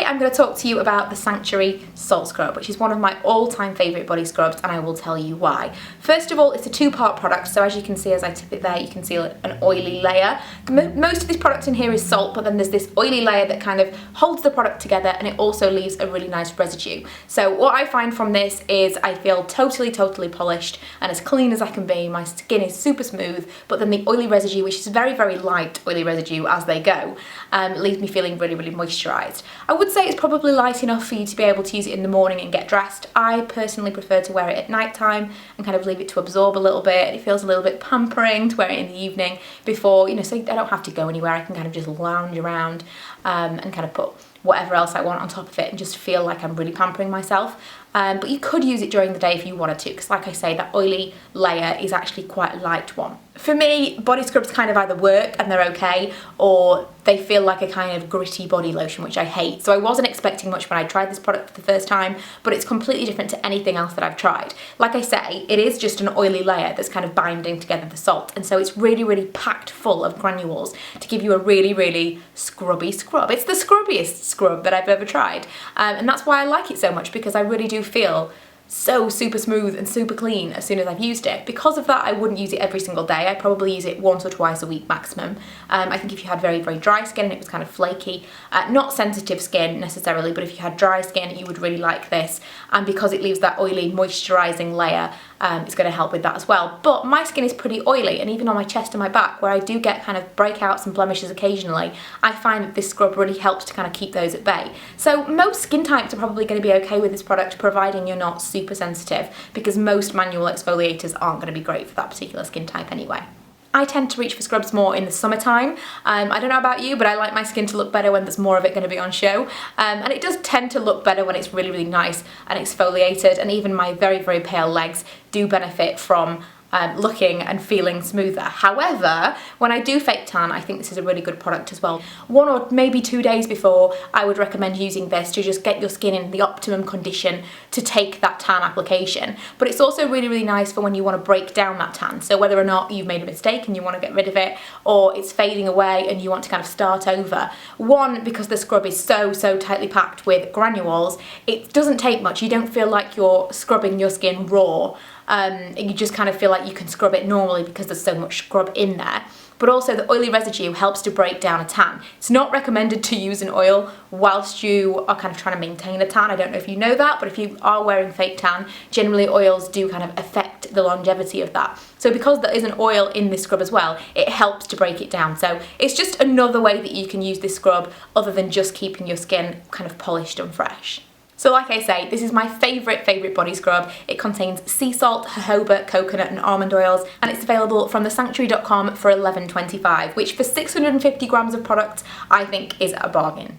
I'm going to talk to you about the Sanctuary Salt Scrub, which is one of my all-time favourite body scrubs, and I will tell you why. First of all, it's a two-part product, so as you can see as I tip it there, you can see an oily layer. Most of this product in here is salt, but then there's this oily layer that kind of holds the product together, and it also leaves a really nice residue. So what I find from this is I feel totally polished and as clean as I can be. My skin is super smooth, but then the oily residue, which is very light oily residue as they go, leaves me feeling really moisturised. I would say it's probably light enough for you to be able to use it in the morning and get dressed. I personally prefer to wear it at night time and kind of leave it to absorb a little bit. It feels a little bit pampering to wear it in the evening before, so I don't have to go anywhere. I can kind of just lounge around and kind of put whatever else I want on top of it and just feel like I'm really pampering myself. But you could use it during the day if you wanted to, because like I say, that oily layer is actually quite a light one. For me, body scrubs kind of either work and they're okay, or they feel like a kind of gritty body lotion, which I hate. So I wasn't expecting much when I tried this product for the first time, but it's completely different to anything else that I've tried. Like I say, it is just an oily layer that's kind of binding together the salt, and so it's really packed full of granules to give you a really scrubby scrub. It's the scrubbiest scrub that I've ever tried, and that's why I like it so much, because I really do feel so super smooth and super clean as soon as I've used it. Because of that, I wouldn't use it every single day. I'd probably use it once or twice a week maximum. I think if you had very dry skin and it was kind of flaky, not sensitive skin necessarily, but if you had dry skin, you would really like this. And because it leaves that oily moisturising layer, it's going to help with that as well. But my skin is pretty oily, and even on my chest and my back, where I do get kind of breakouts and blemishes occasionally, I find that this scrub really helps to kind of keep those at bay. So most skin types are probably going to be okay with this product, providing you're not super sensitive, because most manual exfoliators aren't going to be great for that particular skin type anyway. I tend to reach for scrubs more in the summertime. I don't know about you, but I like my skin to look better when there's more of it going to be on show. And it does tend to look better when it's really nice and exfoliated, and even my very pale legs do benefit from looking and feeling smoother. However, when I do fake tan, I think this is a really good product as well. 1 or maybe 2 days before, I would recommend using this to just get your skin in the optimum condition to take that tan application. But it's also really nice for when you want to break down that tan. So whether or not you've made a mistake and you want to get rid of it, or it's fading away and you want to kind of start over. One, because the scrub is so tightly packed with granules, it doesn't take much. You don't feel like you're scrubbing your skin raw. You just kind of feel like you can scrub it normally because there's so much scrub in there. But also the oily residue helps to break down a tan. It's not recommended to use an oil whilst you are kind of trying to maintain a tan. I don't know if you know that, but if you are wearing fake tan, generally oils do kind of affect the longevity of that. So because there is an oil in this scrub as well, it helps to break it down. So it's just another way that you can use this scrub other than just keeping your skin kind of polished and fresh. So like I say, this is my favourite body scrub. It contains sea salt, jojoba, coconut and almond oils, and it's available from thesanctuary.com for $11.25, which for 650 grams of product, I think is a bargain.